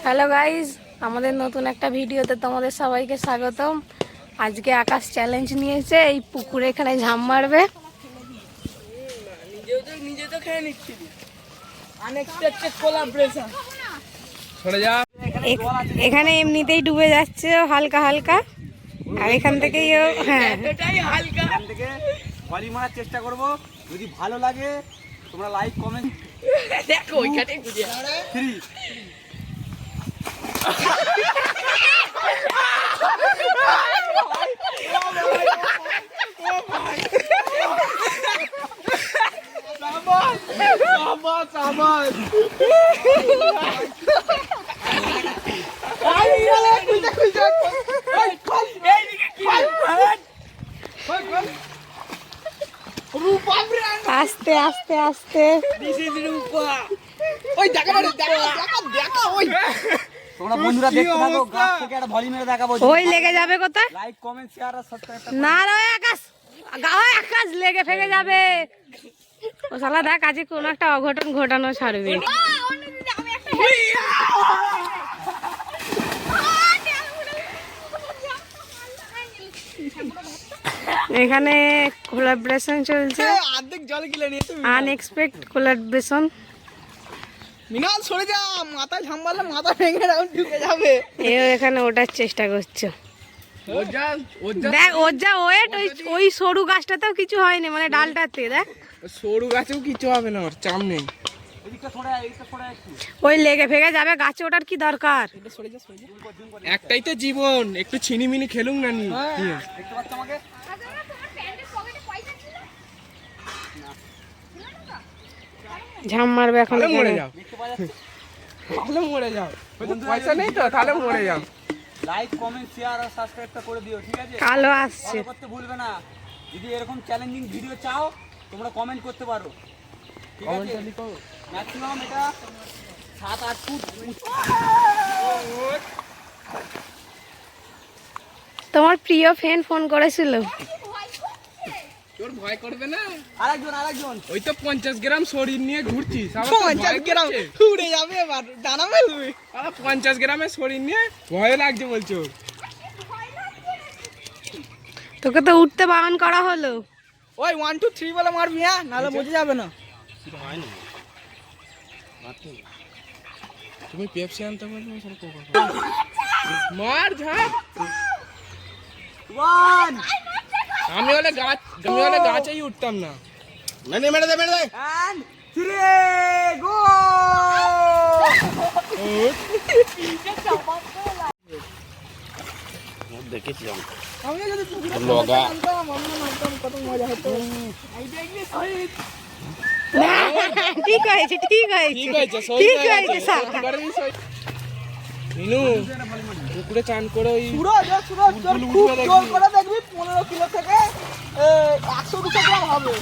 Hello guys, আমাদের নতুন একটা ভিডিওতে তোমাদের সবাইকে স্বাগতম। আজকে আকাশ চ্যালেঞ্জ নিয়েছে, এই পুকুরে এখানে ঝাঁপ মারবে। এখানে এমনিতেই ডুবে যাচ্ছে হালকা হালকা, আর এখান থেকেই হ্যাঁ মারার চেষ্টা করবো। যদি ভালো লাগে তোমরা লাইক কমেন্ট দেখো। ওইখানে আস্তে আস্তে আস্তে তোমরা বন্ধুরা দেখতে থাকো। গাছ থেকে একটা ভলি মেরে দেখাবো। ওই লেগে যাবে কোথায়? লাইক কমেন্ট শেয়ার আর সাবস্ক্রাইব। না রে আকাশ, গায়ে আকাশ লেগে ফেগে যাবে। ও শালা দেখ আজকে কোন একটা অঘটন ঘটানো ছাড়বে। এখানে কোলাবরেশন চলছে, অর্ধেক জল গিলে নিয়ে তুমি আনএক্সপেক্ট কোলাবরেশন। মিনাল সরে যা, মাথায় ঝামবালে মাথা ভেঙে রাউন্ড ঢুকে যাবে। এও এখানে ওঠার চেষ্টা করছে। দেখ ওর যা ওয়েট, ওই সরু গাছটাতেও কিছু হয়নি, মানে ডালটাতে দেখ। সরু গাছেও কিছু হবে না, ওর চাম নেই। ওই লেগে ফেগে যাবে, গাছে ওঠার কি দরকার? একটাই তো জীবন, একটু ছিনিমিনি খেলুন না নি। দেখতে পাচ্ছ আমাকে? ঝাম মারবে এখন। মরে যাও, তাহলে মরে যাও। পয়সা নেই তো, তাহলে মরে যাও। লাইক কমেন্ট শেয়ার আর সাবস্ক্রাইবটা করে দিও, ঠিক আছে? কালো আসছে, ফলো করতে ভুলবে না। যদি এরকম চ্যালেঞ্জিং ভিডিও চাও তোমরা কমেন্ট করতে পারো, ঠিক আছে? ম্যাক্সিমাম এটা 7-8 ফুট। তোমার প্রিয় ফ্রেন্ড ফোন করেছিল। তোর ভয় করবে না? আরেকজন ওই তো 50 গ্রাম শরীর নিয়ে ঘুরছিস। 50 গ্রাম উড়ে যাবে, এবার ডানা মেলবে। 50 গ্রামের শরীর নিয়ে ভয় লাগছে বলছো? তোকে তো উঠতে বারণ করা হলো। ওই 1 2 3 বলে মারবি, হ্যাঁ, নাহলে বোঝা যাবে না। তুমি পেপসি আনতে বলছো, মার ঝাপ। 1 আমি হলে গাছেই উঠতাম না। মেরে দে and 3 গো। দেখেছি আমি যদি লগা কত মজা হতো। ঠিক হয়েছে, ঠিক হয়েছে, ঠিক হয়েছে। মিনু পুকুরে চান করে ওই সুরজ খুব জোর করে দেখবি 15 কিলো থেকে 100-200 গ্রাম হবে।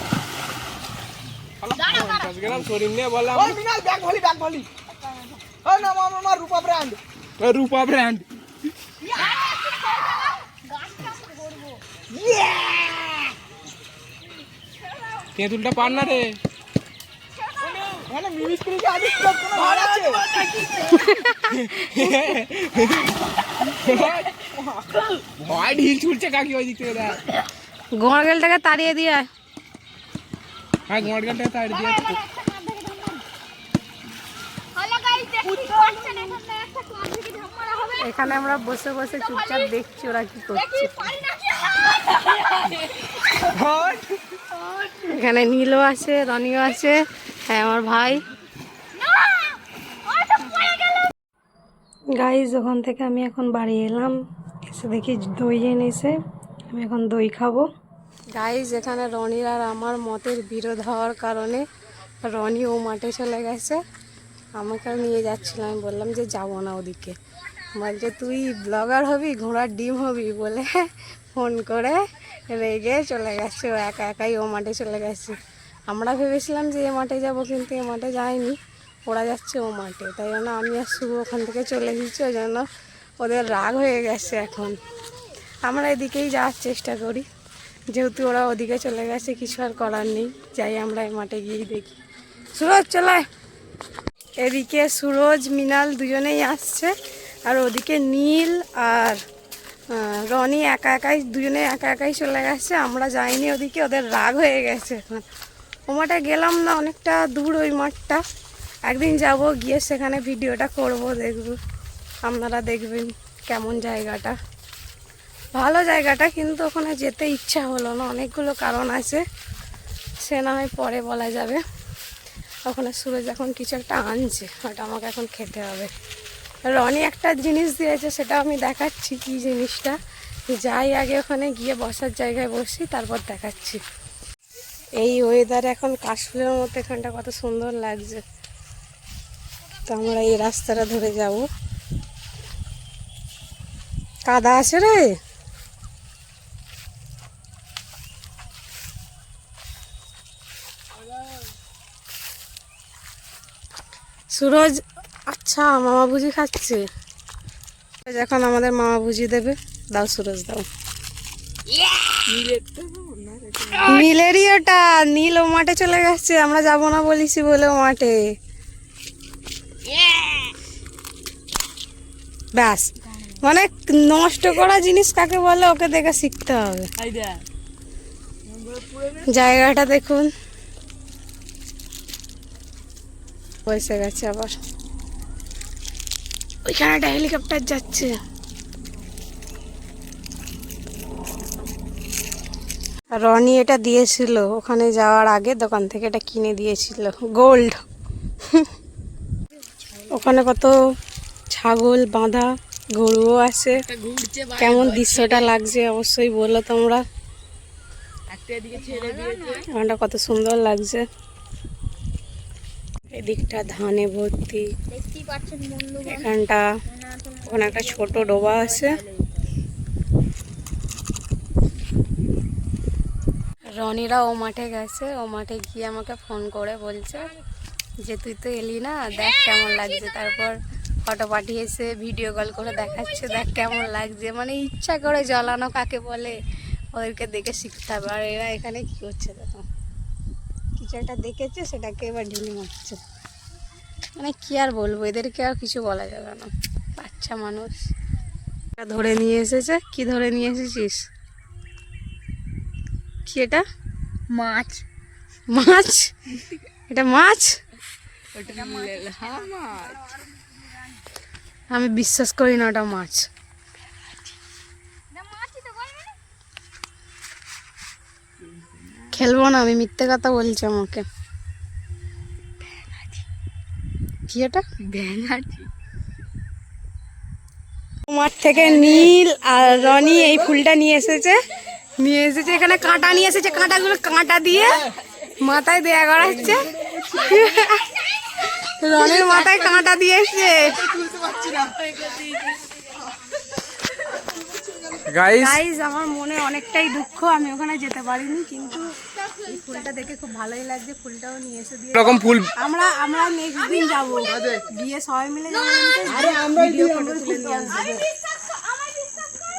50 গ্রাম শরীর নিয়ে বললাম। ওই মিনাল ব্যাগ ভলি। ওই না মামা রূপা ব্র্যান্ড। তেঁতুলটা পার না রে। মানে মিমিস্ত্রিকে আদিস কোনো ভাড়া আছে? ভয় ঢিল ছুটছে কাকি ওই দিক থেকে। দেখ গোয়ালটাকে তাড়িয়ে দিয়ে। হ্যাঁ, গোয়ালটাকে তাড়িয়ে দিয়ে। এখানে আমরা বসে বসে চুপচাপ দেখছি ওরা কি করছে। এখানে নীলও আছে, রনিও আছে, হ্যাঁ আমার ভাই। গাইজ, ওখান থেকে আমি এখন বাড়ি এলাম, এসে দেখি দই এনেছে, আমি এখন দই খাবো। গাইজ, এখানে রনির আর আমার মতের বিরোধ হওয়ার কারণে রনি ও মাঠে চলে গেছে, আমাকে নিয়ে যাচ্ছিল। আমি বললাম যে যাবো না ওদিকে। বলছে তুই ব্লগার হবি, ঘোড়ার ডিম হবি বলে ফোন করে রেগে চলে গেছে। ও একাই ও মাঠে চলে গেছে। আমরা ভেবেছিলাম যে এ মাঠে যাব, কিন্তু এ মাঠে যায়নি, ওরা যাচ্ছে ও মাঠে। তাই জন্য আমি আর শুভ ওখান থেকে চলে এসেছি। ওই জন্য ওদের রাগ হয়ে গেছে। এখন আমরা এদিকেই যাওয়ার চেষ্টা করি, যেহেতু ওরা ওদিকে চলে গেছে, কিছু আর করার নেই। যাই আমরা এই মাঠে গিয়ে দেখি। সুরজ চলে। এদিকে সুরজ মৃণাল দুজনেই আসছে, আর ওদিকে নীল আর রনি একা একাই, দুজনে একা একাই চলে গেছে। আমরা যাইনি ওদিকে, ওদের রাগ হয়ে গেছে এখন। ও মাঠে গেলাম না, অনেকটা দূর ওই মাঠটা। একদিন যাব, গিয়ে সেখানে ভিডিওটা করব, দেখব, আপনারা দেখবেন কেমন জায়গাটা। ভালো জায়গাটা, কিন্তু ওখানে যেতে ইচ্ছা হলো না, অনেকগুলো কারণ আছে, সে না হয় পরে বলা যাবে। ওখানে সুরজ এখন কিছু একটা আনছে, ওটা আমাকে এখন খেতে হবে। রনি একটা জিনিস দিয়েছে, সেটা আমি দেখাচ্ছি কি জিনিসটা। যাই আগে ওখানে গিয়ে বসার জায়গায় বসি, তারপর দেখাচ্ছি। এই ওয়েদারে এখন কাশফুলের মতো এখানটা কত সুন্দর লাগছে। তো আমরা এই রাস্তাটা ধরে যাব। কাদা আছে রে। সুরজ আচ্ছা মামা ভুজি খাচ্ছে, এখন আমাদের মামা ভুজি দেবে। দাও সুরজ দাও। নীলেরই ওটা, নীল ও মাঠে চলে গেছে, আমরা যাব না বলিছি বলে ও মাঠে। ব্যাস, মানে নষ্ট করা জিনিস কাকে বলে ওকে দেখে শিখতে হবে। জায়গাটা দেখুন, বসে গেছে আবার। ওইখানে একটা হেলিকপ্টার যাচ্ছে। রনি এটা দিয়েছিল ওখানে যাওয়ার আগে, দোকান থেকে এটা কিনে দিয়েছিল, গোল্ড। ওখানে কত ছাগল বাঁধা, গরুও আছে। কেমন দৃশ্যটা লাগছে অবশ্যই বলো তোমরা। ওখানটা কত সুন্দর লাগছে। এদিকটা ধানে ভর্তি, এখানটা ওখানে একটা ছোট ডোবা আছে। রনিরা ও মাঠে গেছে, ও মাঠে গিয়ে আমাকে ফোন করে বলছে যে তুই তো এলি না, দেখ কেমন লাগছে। তারপর ফটো পাঠিয়েছে, ভিডিও কল করে দেখাচ্ছে, দেখ কেমন লাগছে। মানে ইচ্ছা করে জ্বালানো কাকে বলে, ওদেরকে দেখে শিখতে হবে। আর এরা এখানে কি করছে দেখো, কিছু একটা দেখেছে সেটাকে এবার ঢিলি মারছে। মানে কি আর বলবো, এদেরকে আর কিছু বলা যাবে না, বাচ্চা মানুষ। ধরে নিয়ে এসেছে। কি ধরে নিয়ে এসেছিস? কি এটা? মাছ। মাছ? এটা মাছ? আমি বিশ্বাস করি না ওটা মাছ। খেলবো না আমি, মিথ্যে কথা বলছি আমাকে। কি এটা? মাঠ থেকে নীল আর রনি এই ফুলটা নিয়ে এসেছে। এখানে কাঁটা নিয়ে এসেছে, কাঁটাগুলো কাঁটা দিয়ে মাথায় দেয়া করাচ্ছে। রনির মাথায় কাঁটা দিয়েছে। গাইস আমার মনে অনেকটাই দুঃখ, আমি ওখানে যেতে পারিনি, কিন্তু এই ফুলটা দেখে খুব ভালোই লাগছে। ফুলটাও নিয়ে এসে দিয়ে রকম ফুল আমরা নেক্সট দিন যাবো, গিয়ে সবাই মিলে যাবো, ভিডিও ফটো তুলে নিয়ে আসবো।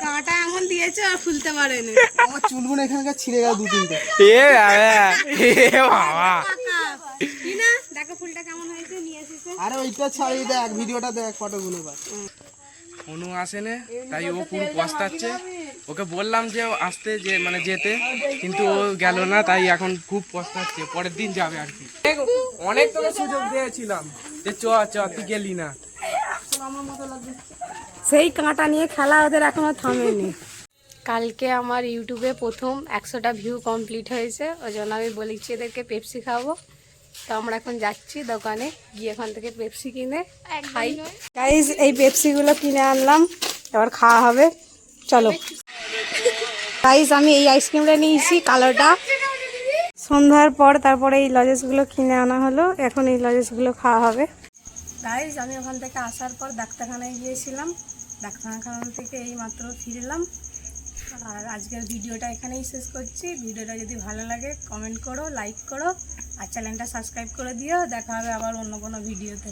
কাঁটা এমন দিয়েছে আর ফুলতে পারেনি। আমার চুলগুলো এখানকার ছিঁড়ে গেল 2-3টে। বাবা দেখো ফুলটা কেমন হয়েছে, নিয়ে এসেছে। আরে ওইটা ছাড়িয়ে দেখ, ভিডিওটা দেখ, ফটোগুলো এবার। অনু আসেনে, তাই ও পুরো পস্তাচ্ছে। ওকে বললাম যে আসতে, যে মানে যেতে, কিন্তু ও গেল না, তাই এখন খুব পস্তাচ্ছে। পরের দিন যাবে আর কি। অনেক তোকে সুযোগ দিয়েছিলাম যে চ তুই গেলি না। সেই কাঁটা নিয়ে খেলা ওদের এখনো থামেনি। কালকে আমার ইউটিউবে প্রথম 100টা ভিউ কমপ্লিট হয়েছে, ওই জন্য আমি বলেছি এদেরকে পেপসি খাবো। তো আমরা এখন যাচ্ছি দোকানে, গিয়ে এখান থেকে পেপসি কিনে খাই। গাইস এই পেপসিগুলো কিনে আনলাম, এবার খাওয়া হবে, চলো। গাইস আমি এই আইসক্রিমটা নিয়েছি, কালোটা। সন্ধ্যার পর তারপরে এই লজেসগুলো কিনে আনা হলো, এখন এই লজেসগুলো খাওয়া হবে। গাইস আমি ওখান থেকে আসার পর ডাক্তারখানায় গিয়েছিলাম, ডাক্তারখানা থেকে এই মাত্র ফিরলাম। আর আজকের ভিডিওটা এখানেই শেষ করছি। ভিডিওটা যদি ভালো লাগে কমেন্ট করো, লাইক করো, আর চ্যানেলটা সাবস্ক্রাইব করে দিও। দেখা হবে আবার অন্য কোনো ভিডিওতে।